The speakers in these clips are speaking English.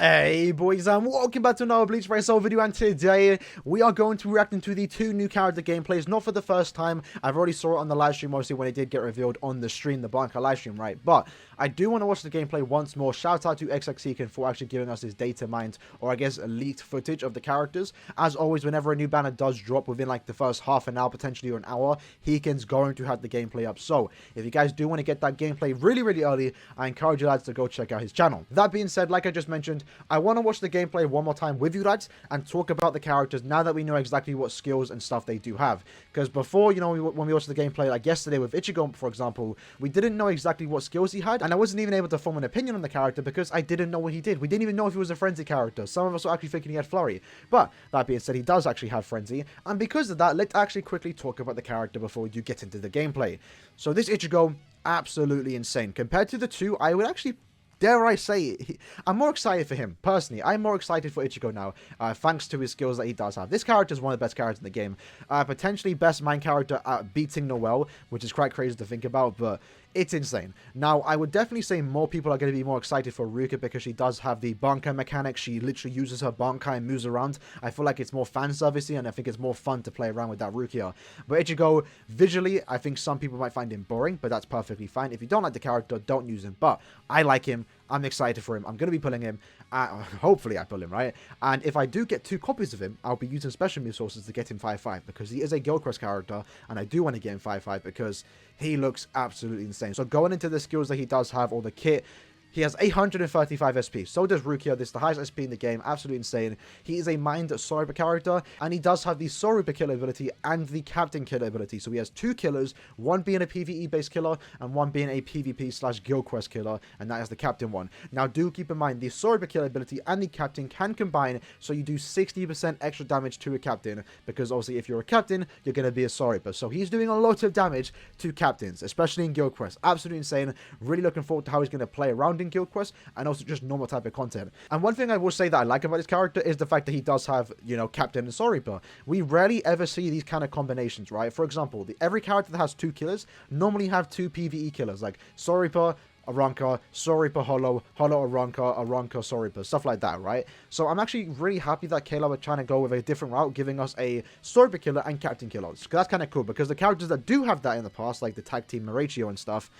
Hey boys, and welcome back to another Bleach video, and today we are going to be reacting to the two new character gameplays, not for the first time. I've already saw it on the live stream, obviously, when it did get revealed on the stream, the Blanca live stream, right? But I do want to watch the gameplay once more. Shout out to XXCon for actually giving us this data mined, or I guess leaked footage of the characters. As always, whenever a new banner does drop within like the first half an hour, potentially, or an hour, Heekin's going to have the gameplay up. So if you guys do want to get that gameplay really early, I encourage you lads to go check out his channel. That being said, like I just mentioned, I want to watch the gameplay one more time with you lads and talk about the characters now that we know exactly what skills and stuff they do have. Because before, you know, when we watched the gameplay, like yesterday with ICHIGO, for example, we didn't know exactly what skills he had, and I wasn't even able to form an opinion on the character because I didn't know what he did. We didn't even know if he was a frenzy character. Some of us were actually thinking he had flurry. But that being said, he does actually have frenzy, and because of that, let's actually quickly talk about the character before we do get into the gameplay. So this ICHIGO, absolutely insane. Compared to the two, I would actually, dare I say it, I'm more excited for him, personally. I'm more excited for ICHIGO now, thanks to his skills that he does have. This character is one of the best characters in the game. Potentially best main character at beating Noelle, which is quite crazy to think about, but it's insane. Now, I would definitely say more people are going to be more excited for Rukia because she does have the Bankai mechanic. She literally uses her Bankai and moves around. I feel like it's more fan servicey, and I think it's more fun to play around with that Rukia. But ICHIGO, visually, I think some people might find him boring, but that's perfectly fine. If you don't like the character, don't use him. But I like him. I'm excited for him. I'm going to be pulling him. Hopefully I pull him, right? And if I do get 2 copies of him, I'll be using special resources to get him 5-5 because he is a Guild Quest character, and I do want to get him 5-5 because he looks absolutely insane. So going into the skills that he does have, or the kit, he has 835 SP. So does Rukia. This is the highest SP in the game. Absolutely insane. He is a Mind Sorupa character, and he does have the Sorupa killer ability and the Captain killer ability. So he has 2 killers, one being a PvE-based killer and one being a PvP/Guild Quest killer, and that is the Captain one. Now, do keep in mind, the Sorupa killer ability and the Captain can combine, so you do 60% extra damage to a Captain, because obviously if you're a Captain, you're going to be a Sorupa. So he's doing a lot of damage to Captains, especially in Guild Quest. Absolutely insane. Really looking forward to how he's going to play around in Guild Quest, and also just normal type of content. And one thing I will say that I like about this character is the fact that he does have, you know, Captain and Sorupa. We rarely ever see these kind of combinations, right? For example, every character that has 2 killers normally have 2 PvE killers, like Sorupa, Aranka, Sorupa Holo, Holo Aranka, Aranka Sorupa, stuff like that, right? So I'm actually really happy that Kayla are trying to go with a different route, giving us a Sorupa killer and Captain killer. So that's kind of cool, because the characters that do have that in the past, like the tag team Aaroniero and stuff,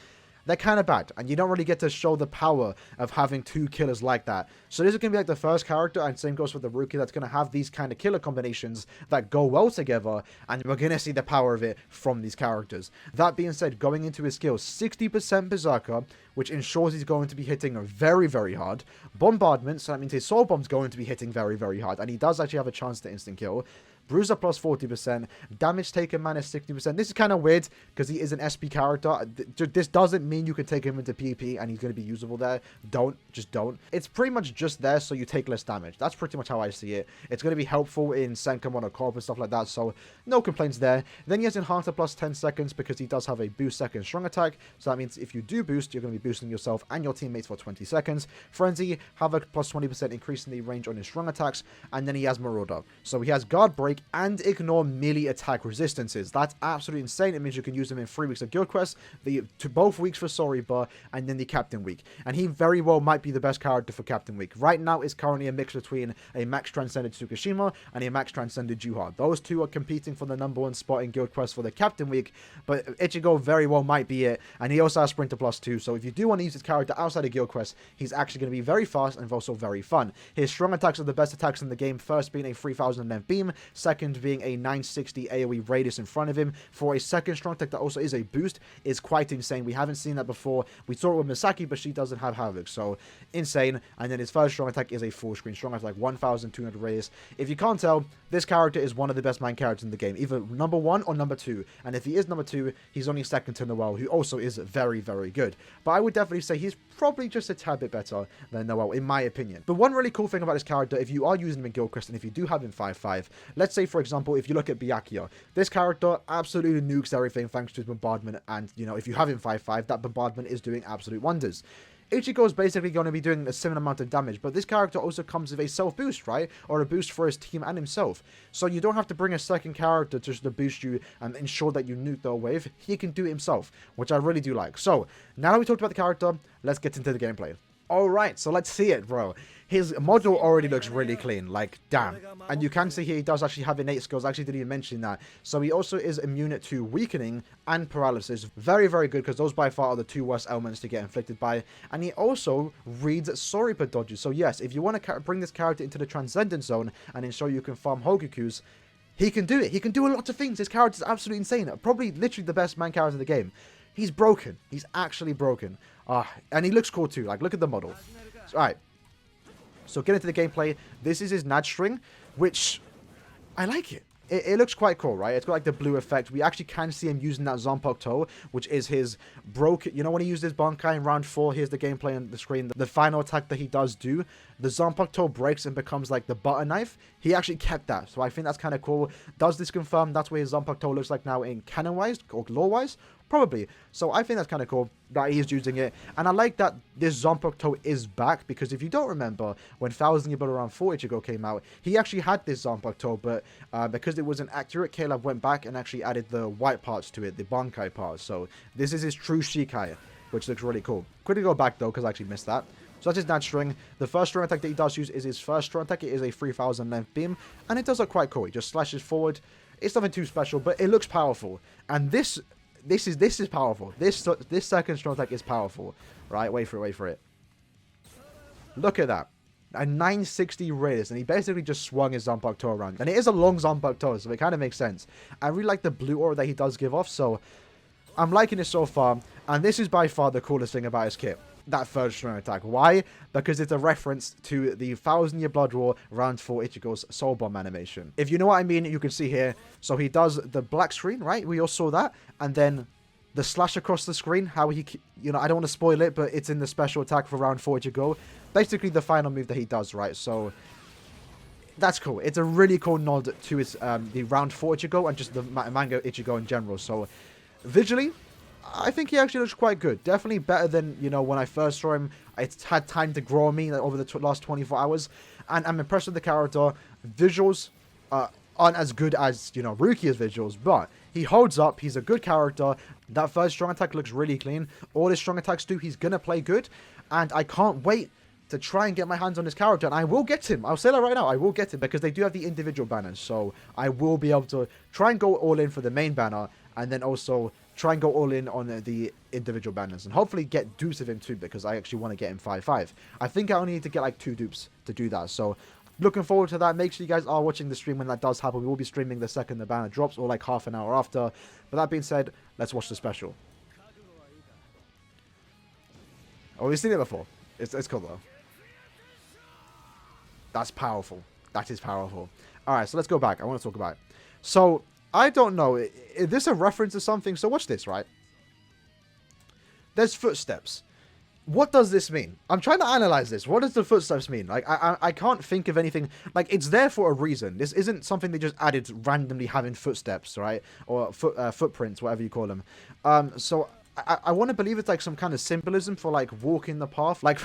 they're kind of bad, and you don't really get to show the power of having 2 killers like that. So this is going to be like the first character, and same goes for the Rukia, that's going to have these kind of killer combinations that go well together, and we're going to see the power of it from these characters. That being said, going into his skills, 60% Berserker, which ensures he's going to be hitting very hard. Bombardment, so that means his Soul Bomb's going to be hitting very hard, and he does actually have a chance to instant kill. Bruiser plus 40%, damage taken minus 60%. This is kind of weird because he is an SP character. This doesn't mean you can take him into PvP and he's going to be usable there. Just don't. It's pretty much just there so you take less damage. That's pretty much how I see it. It's going to be helpful in Senkamon or Corp and stuff like that, so no complaints there. Then he has Enhancer plus 10 seconds because he does have a boost second strong attack, so that means if you do boost, you're going to be boosting yourself and your teammates for 20 seconds. Frenzy, Havoc plus 20% increase in the range on his strong attacks, and then he has Marauder. So he has Guard Break and Ignore melee attack resistances. That's absolutely insane. It means you can use them in 3 weeks of Guild Quest, both weeks for Sorupa, and then the Captain week. And he very well might be the best character for Captain week. Right now, it's currently a mix between a Max Transcended Tsukishima and a Max Transcended Juha. Those two are competing for the #1 spot in Guild Quest for the Captain week, but ICHIGO very well might be it. And he also has Sprinter plus 2, so if you do want to use this character outside of Guild Quest, he's actually going to be very fast and also very fun. His strong attacks are the best attacks in the game, first being a 3000 length beam, second being a 960 AoE radius in front of him. For a second strong attack that also is a boost, is quite insane. We haven't seen that before. We saw it with Misaki, but she doesn't have Havoc, so insane. And then his first strong attack is a full screen strong attack, like 1200 radius. If you can't tell, this character is one of the best main characters in the game, either #1 or #2. And if he is #2, he's only second to Noelle, who also is very good. But I would definitely say he's probably just a tad bit better than Noelle, in my opinion. But one really cool thing about this character, if you are using him in Guild Quest, and if you do have him 5-5, let's say, for example, if you look at Byakuya, this character absolutely nukes everything thanks to his bombardment, and, you know, if you have him 5-5, that bombardment is doing absolute wonders. ICHIGO is basically going to be doing a similar amount of damage, but this character also comes with a self-boost, right? Or a boost for his team and himself. So you don't have to bring a second character just to boost you and ensure that you nuke the wave. He can do it himself, which I really do like. So, now that we talked about the character, let's get into the gameplay. Alright, so let's see it, bro. his model already looks really clean, like, damn. And you can see here he does actually have innate skills. I actually didn't even mention that. So he also is immune to weakening and paralysis. Very, very good, because those by far are the two worst elements to get inflicted by. And he also reads Soripa dodges. So yes, if you want to bring this character into the Transcendence Zone and ensure you can farm Hogakus, he can do it. He can do a lot of things. His character is absolutely insane. Probably literally the best man character in the game. He's broken. He's actually broken. And he looks cool too. Like, look at the model. Alright. So get into the gameplay. This is his Nad string, which I like it. It looks quite cool, right? It's got like the blue effect. We actually can see him using that Zanpakuto toe, which is his broken... You know when he used his Bankai in round 4? Here's the gameplay on the screen. The final attack that he does do, the Zanpakuto toe breaks and becomes like the butter knife. He actually kept that, so I think that's kind of cool. Does this confirm that's what his Zanpakuto toe looks like now in canon-wise or lore-wise? Probably. So I think that's kind of cool that he's using it. And I like that this Zanpakuto toe is back, because if you don't remember, when 1000 Year Blood Round 4 Ichigo came out, he actually had this Zanpakuto toe, but because it wasn't accurate, Caleb went back and actually added the white parts to it, the Bankai parts. So this is his true Shikai, which looks really cool. Quickly go back though, because I actually missed that. So that's his Nad string. The first strong attack that he does use is his first strong attack. It is a 3000 length beam, and it does look quite cool. He just slashes forward. It's nothing too special, but it looks powerful. And this is powerful. This second strong attack is powerful. Right, wait for it. Look at that. A 960 radius, and he basically just swung his Zanpakuto toe around. And it is a long Zanpakuto toe, so it kind of makes sense. I really like the blue aura that he does give off, so I'm liking it so far. And this is by far the coolest thing about his kit. That third strong attack. Why? Because it's a reference to the 1000 Year Blood War round 4 Ichigo's Soul Bomb animation. If you know what I mean, you can see here. So he does the black screen, right? We all saw that. And then the slash across the screen, how he, you know, I don't want to spoil it, but it's in the special attack for round 4 Ichigo. Basically the final move that he does, right? So that's cool. It's a really cool nod to his the round 4 Ichigo and just the manga Ichigo in general. So visually, I think he actually looks quite good. Definitely better than, you know, when I first saw him. It's had time to grow on me over the last 24 hours. And I'm impressed with the character. Visuals aren't as good as, you know, Rukia's visuals, but he holds up. He's a good character. That first strong attack looks really clean. All his strong attacks do. He's going to play good. And I can't wait to try and get my hands on this character. And I will get him. I'll say that right now. I will get him, because they do have the individual banners. So I will be able to try and go all in for the main banner. And then also try and go all in on the individual banners. And hopefully get dupes of him too, because I actually want to get him 5-5. I think I only need to get like 2 dupes to do that. So looking forward to that. Make sure you guys are watching the stream when that does happen. We will be streaming the second the banner drops, or like half an hour after. But that being said, let's watch the special. Oh, we've seen it before. It's cool though. That's powerful. That is powerful. Alright, so let's go back. I want to talk about it. So I don't know. Is this a reference to something? So watch this, right? There's footsteps. What does this mean? I'm trying to analyze this. What does the footsteps mean? Like, I can't think of anything. Like, it's there for a reason. This isn't something they just added randomly having footsteps, right? Or footprints, whatever you call them. So I want to believe it's like some kind of symbolism for like walking the path. Like,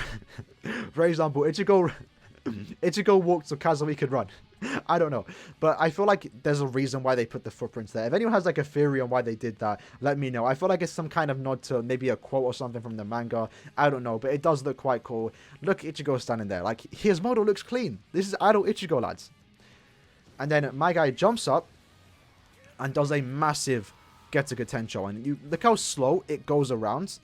for example, Ichigo walked so Kazumi could run. I don't know, but I feel like there's a reason why they put the footprints there. If anyone has like a theory on why they did that, let me know. I feel like it's some kind of nod to maybe a quote or something from the manga. I don't know, but it does look quite cool. Look, Ichigo standing there. Like, his model looks clean. This is idle Ichigo, lads. And then my guy jumps up and does a massive Getsuga Tensho. And you look how slow it goes around.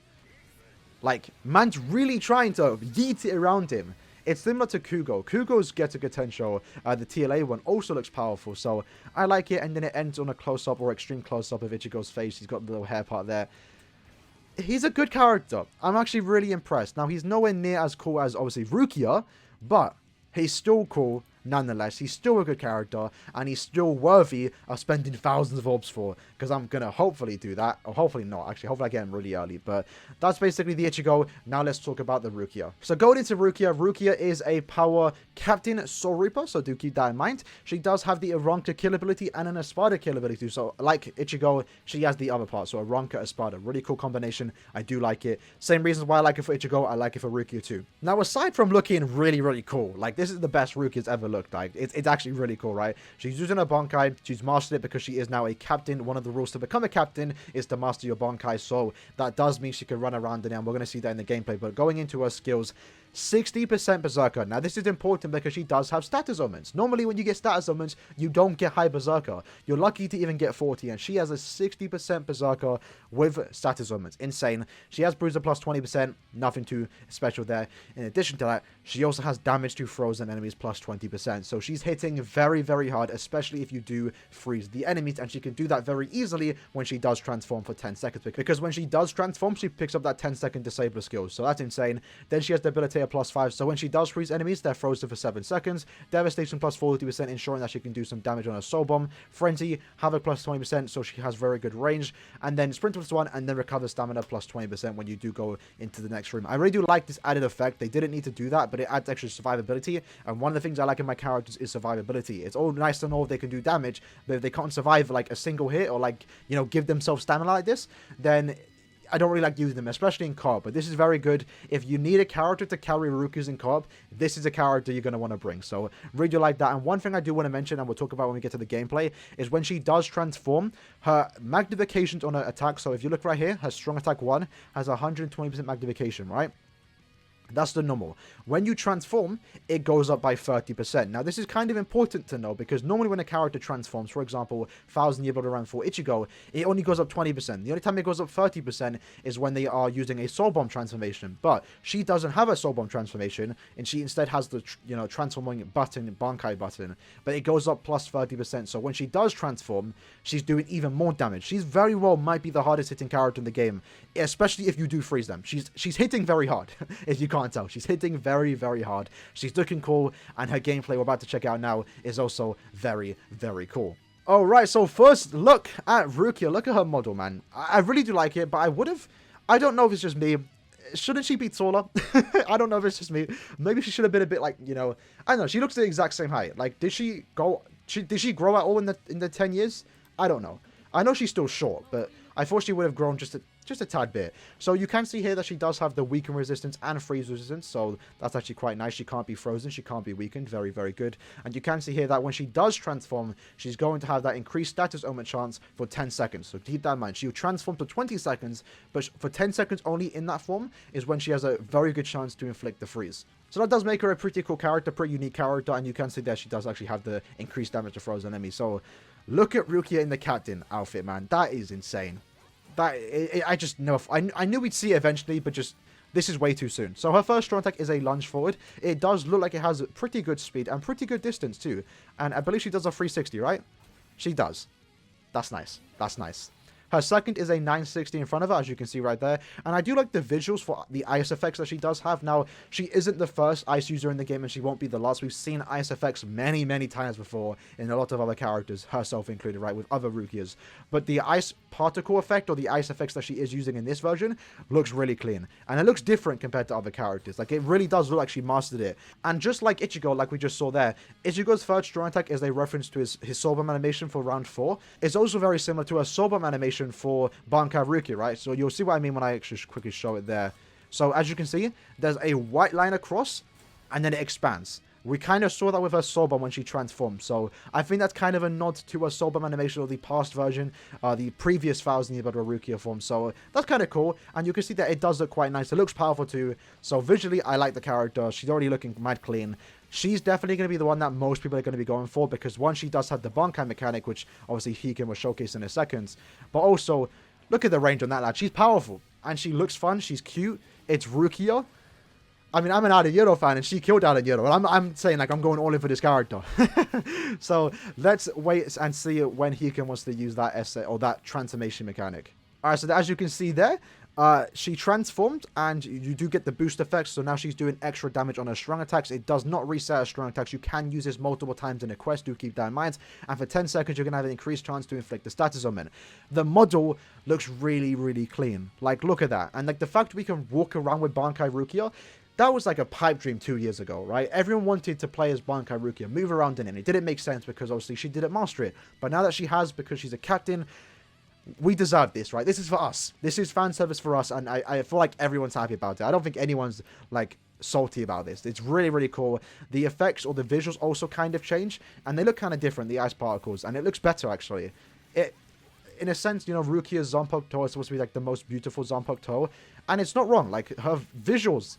Like, man's really trying to yeet it around him. It's similar to Kugo. Kugo's Getsuga Tensho, the TLA one, also looks powerful. So I like it. And then it ends on a close-up or extreme close-up of Ichigo's face. He's got the little hair part there. He's a good character. I'm actually really impressed. Now, he's nowhere near as cool as, obviously, Rukia. But he's still cool. Nonetheless, he's still a good character, and he's still worthy of spending thousands of orbs for, because I'm going to hopefully do that, or hopefully not, actually, hopefully I get him really early, but that's basically the Ichigo. Now let's talk about the Rukia. So going into Rukia, Rukia is a power Captain Soul Reaper, so do keep that in mind. She does have the Aranka kill ability and an Espada kill ability, so like Ichigo, she has the other part, so Aranka, Espada, really cool combination. I do like it. Same reasons why I like it for Ichigo, I like it for Rukia too. Now, aside from looking really, really cool, like this is the best Rukia's ever looked like. It's actually really cool, right? She's using her Bankai. She's mastered it because she is now a captain. One of the rules to become a captain is to master your Bankai. So that does mean she can run around in it, and we're going to see that in the gameplay. But going into her skills, 60% Berserker. Now, this is important because she does have status augments. Normally, when you get status augments, you don't get high Berserker. You're lucky to even get 40, and she has a 60% Berserker with status augments. Insane. She has Bruiser plus 20%, nothing too special there. In addition to that, she also has damage to frozen enemies plus 20%. So she's hitting very, very hard, especially if you do freeze the enemies, and she can do that very easily when she does transform for 10 seconds. Because when she does transform, she picks up that 10-second disabler skill. So that's insane. Then she has Debilitator plus 5, so when she does freeze enemies, they're frozen for 7 seconds. Devastation plus 40%, ensuring that she can do some damage on a Soul Bomb. Frenzy, Havoc plus 20%, so she has very good range. And then Sprint plus 1, and then Recover Stamina plus 20% when you do go into the next room. I really do like this added effect. They didn't need to do that, but it adds extra survivability. And one of the things I like in my characters is survivability. It's all nice to know if they can do damage, but if they can't survive like a single hit or like, you know, give themselves stamina like this, then I don't really like using them, especially in co-op, but this is very good. If you need a character to carry Rukias in co-op, this is a character you're going to want to bring. So, really do like that. And one thing I do want to mention, and we'll talk about when we get to the gameplay, is when she does transform, her magnifications on her attack. So, if you look right here, her strong attack 1 has 120% magnification, right? That's the normal. When you transform, it goes up by 30%. Now, this is kind of important to know because normally when a character transforms, for example, 1000 Year Blood Round 4 ICHIGO, it only goes up 20%. The only time it goes up 30% is when they are using a Soul Bomb transformation. But she doesn't have a Soul Bomb transformation, and she instead has the, you know, transforming button, Bankai button. But it goes up plus 30%. So when she does transform, she's doing even more damage. She's very well might be the hardest hitting character in the game, especially if you do freeze them. She's hitting very hard, if you can't tell. She's hitting very, very hard. She's looking cool, and her gameplay we're about to check out now is also very, very cool. Alright, so first look at Rukia. Look at her model, man. I really do like it, but I don't know if it's just me. Shouldn't she be taller? I don't know if it's just me. Maybe she should have been a bit like, you know, I don't know. She looks the exact same height. Like, did she grow at all in the 10 years? I don't know. I know she's still short, but I thought she would have grown just a tad bit. So you can see here that she does have the weaken resistance and freeze resistance, so that's actually quite nice. She can't be frozen, she can't be weakened. Very, very good. And you can see here that when she does transform, she's going to have that increased status augment chance for 10 seconds. So keep that in mind. She'll transform to 20 seconds, but for 10 seconds only in that form is when she has a very good chance to inflict the freeze. So that does make her a pretty cool character, pretty unique character, and you can see that she does actually have the increased damage to frozen enemies. So look at Rukia in the captain outfit, man. That is insane. I just know. I knew we'd see it eventually, but just this is way too soon. So her first strong attack is a lunge forward. It does look like it has pretty good speed and pretty good distance too. And I believe she does a 360, right? She does. That's nice. That's nice. Her second is a 960 in front of her, as you can see right there. And I do like the visuals for the ice effects that she does have. Now, she isn't the first ice user in the game, and she won't be the last. We've seen ice effects many, many times before in a lot of other characters, herself included, right, with other Rukias. But the ice particle effect, or the ice effects that she is using in this version, looks really clean. And it looks different compared to other characters. Like, it really does look like she mastered it. And just like Ichigo, like we just saw there, Ichigo's third strong attack is a reference to his Soul Bomb animation for round 4. It's also very similar to a Soul Bomb animation for Bankai Rukia, right? So you'll see what I mean when I actually quickly show it there. So as you can see, there's a white line across, and then it expands. We kind of saw that with her Soul Bomb when she transformed. So I think that's kind of a nod to her Soul Bomb animation of the past version, the previous 1000 Year Blood Rukia form. So that's kind of cool. And you can see that it does look quite nice. It looks powerful too. So visually, I like the character. She's already looking mad clean. She's definitely going to be the one that most people are going to be going for, because one, she does have the Bankai mechanic, which obviously Hiken will showcase in a second. But also, look at the range on that lad. She's powerful, and she looks fun. She's cute. It's Rukia. I mean, I'm an Aaroniero fan, and she killed Aaroniero. And I'm saying, like, I'm going all in for this character. So let's wait and see when Hiken wants to use that essay or that transformation mechanic. All right, so as you can see there, she transformed, and you do get the boost effects. So now she's doing extra damage on her strong attacks. It does not reset her strong attacks. You can use this multiple times in a quest. Do keep that in mind. And for 10 seconds, you're going to have an increased chance to inflict the status augment. The model looks really, really clean. Like, look at that. And like the fact we can walk around with Bankai Rukia, that was like a pipe dream 2 years ago, right? Everyone wanted to play as Bankai Rukia, move around in it. It didn't make sense because obviously she didn't master it. But now that she has, because she's a captain, we deserve this, right? This is for us. This is fan service for us, and I feel like everyone's happy about it. I don't think anyone's, like, salty about this. It's really, really cool. The effects or the visuals also kind of change, and they look kind of different, the ice particles, and it looks better, actually. In a sense, you know, Rukia's Zanpakuto is supposed to be, like, the most beautiful Zanpakuto, and it's not wrong. Like, her visuals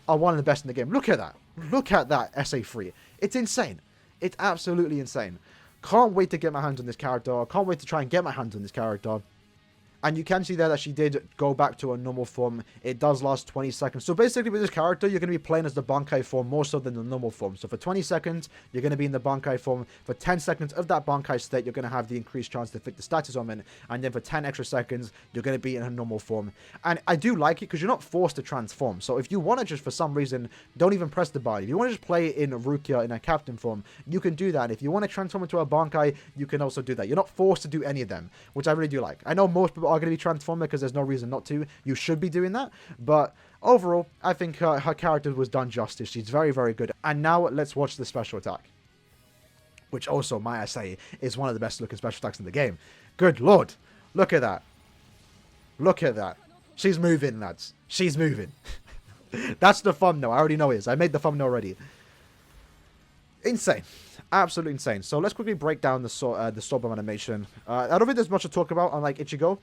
are one of the best in the game. Look at that. Look at that SA3. It's insane. It's absolutely insane. Can't wait to get my hands on this character. Can't wait to try and get my hands on this character. And you can see there that she did go back to her normal form. It does last 20 seconds. So basically with this character, you're going to be playing as the Bankai form more so than the normal form. So for 20 seconds, you're going to be in the Bankai form. For 10 seconds of that Bankai state, you're going to have the increased chance to fit the status on. And then for 10 extra seconds, you're going to be in her normal form. And I do like it because you're not forced to transform. So if you want to just for some reason, don't even press the button. If you want to just play in Rukia in a captain form, you can do that. And if you want to transform into a Bankai, you can also do that. You're not forced to do any of them, which I really do like. I know most people are going to be transformed because there's no reason not to. You should be doing that. But overall, I think her character was done justice. She's very, very good. And now let's watch the special attack, which also, might I say, is one of the best looking special attacks in the game. Good lord. Look at that. Look at that. She's moving, lads. She's moving. That's the thumbnail. I already know it is. I made the thumbnail already. Insane. Absolutely insane. So let's quickly break down the sword bomb animation. I don't think there's much to talk about unlike Ichigo,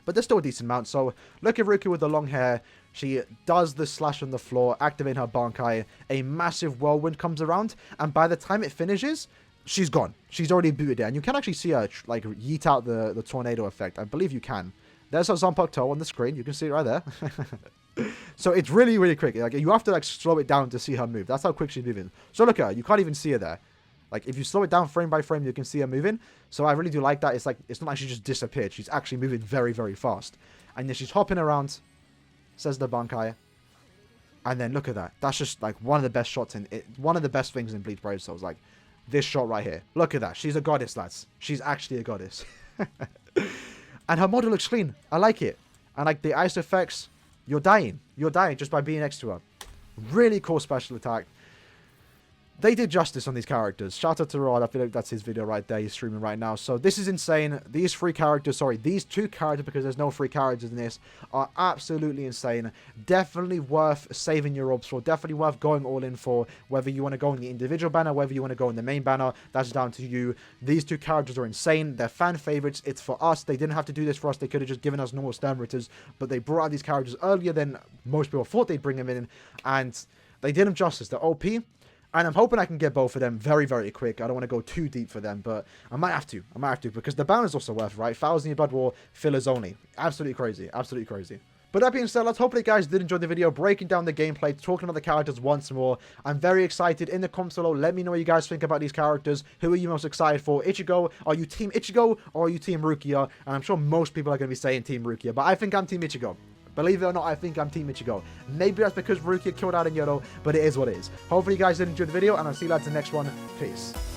but there's still a decent amount. So look at Rukia with the long hair. She does the slash on the floor, activating her Bankai. A massive whirlwind comes around, and by the time it finishes, she's gone. She's already booted it, and you can actually see her like yeet out the tornado effect. I believe you can. There's her Zanpakuto on the screen. You can see it right there. So it's really, really quick. Like you have to like slow it down to see her move. That's how quick she's moving. So look at her. You can't even see her there. Like, if you slow it down frame by frame, you can see her moving. So I really do like that. It's like, it's not like she just disappeared. She's actually moving very, very fast. And then she's hopping around, says the Bankai. And then look at that. That's just, like, one of the best shots in it. One of the best things in Bleach Brave Souls. Like, this shot right here. Look at that. She's a goddess, lads. She's actually a goddess. And her model looks clean. I like it. And, like, the ice effects, you're dying. You're dying just by being next to her. Really cool special attack. They did justice on these characters. Shout out to Rod. I feel like that's his video right there. He's streaming right now. So this is insane. These two characters, because there's no free characters in this, are absolutely insane. Definitely worth saving your orbs for. Definitely worth going all in for. Whether you want to go in the individual banner, whether you want to go in the main banner, that's down to you. These two characters are insane. They're fan favorites. It's for us. They didn't have to do this for us. They could have just given us normal Sternritters, but they brought out these characters earlier than most people thought they'd bring them in, and they did them justice. They're OP. And I'm hoping I can get both of them very, very quick. I don't want to go too deep for them, but I might have to. I might have to, because the banner's also worth it, right? 1,000 Year Blood War, fillers only. Absolutely crazy. Absolutely crazy. But that being said, let's hope you guys did enjoy the video, breaking down the gameplay, talking about the characters once more. I'm very excited. In the comments below, let me know what you guys think about these characters. Who are you most excited for? Ichigo? Are you Team Ichigo or are you Team Rukia? And I'm sure most people are going to be saying Team Rukia, but I think I'm Team Ichigo. Believe it or not, I think I'm Team Ichigo. Maybe that's because Rukia killed Aaroniero, but it is what it is. Hopefully you guys did enjoy the video, and I'll see you lads in the next one. Peace.